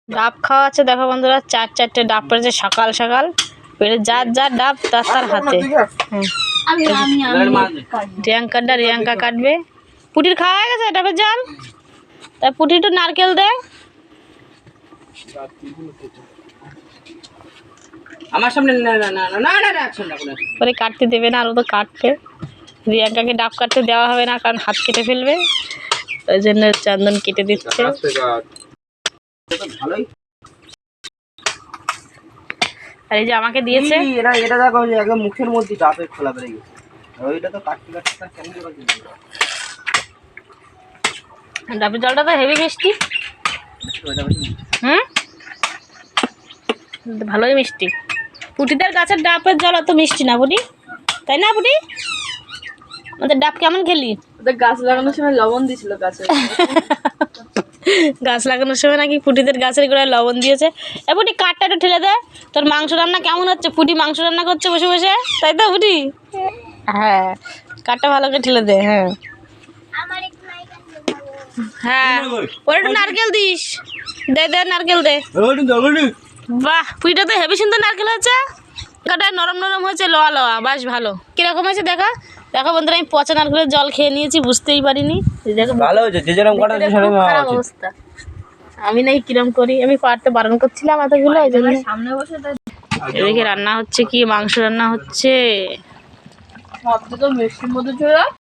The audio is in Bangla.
ডাব খাওয়া আছে দেখো বন্ধুরা, 4-4টে ডাব পড়েছে সকাল সকাল। যার যার ডাব তার তার হাতে। রিয়াঙ্কা কাটবে। পুটির খাওয়া হয়ে গেছে ডাবের জল। তাই পুটি একটু নারকেল দে। আমার সামনে পরে কাটতে দেবে না, আর ও তো কাটবে। রিয়াঙ্কাকে ডাব কাটতে দেওয়া হবে না, কারণ হাত কেটে ফেলবে। ওই জন্য চন্দন কেটে দিচ্ছে। আর এই যে আমাকে দিয়েছে। এটা দেখো একদম মুখের মধ্যে ডাবের খোলা বেরিয়ে গেছে। ওইটা তো কাটতে কাটতে কেমন করে। ডাবের জলটা তো হেভি মিষ্টি। ভালোই মিষ্টি। পুটিদের গাছের ডাবের জল অত মিষ্টি না পুটি, তাই না পুটি? আমাদের ডাব কেমন খেলি? গাছ লাগানোর সময় লবণ দিয়েছিল গাছে। গাছ লাগানোর সময় নাকি পুটিদের গাছের গোড়ায় লবণ দিয়েছে। এ পুটি কাঠটা একটু ঠেলে দে। তোর মাংস রান্না কেমন হচ্ছে? পুটি মাংস রান্না করছে বসে বসে, তাই তো পুটি? হ্যাঁ, কাঠটা ভালো করে ঠেলে দে। হ্যাঁ হ্যাঁ, ওর একটু নারকেল দিস। দে দে নারকেল দে। বাহ, পুটিটা তো হেভি সুন্দর নারকেল হয়েছে। কাটা নরম নরম হয়েছে, লোয়া লোয়া, বাস ভালো। কিরকম হয়েছে দেখা? দেখো বন্ধুরা, আমি পচা নারকেলের জল খেয়ে নিয়েছি, বুঝতেই পারিনি। ভালো হয়েছে, যে যেরকম করা খারাপ অবস্থা। আমি নাই কিরম করি, আমি পারতে বারণ করছিলাম এতগুলো। ওই জন্য সামনে বসে এদিকে রান্না হচ্ছে কি, মাংস রান্না হচ্ছে। সব তো মিষ্টির মধ্যে ছিল।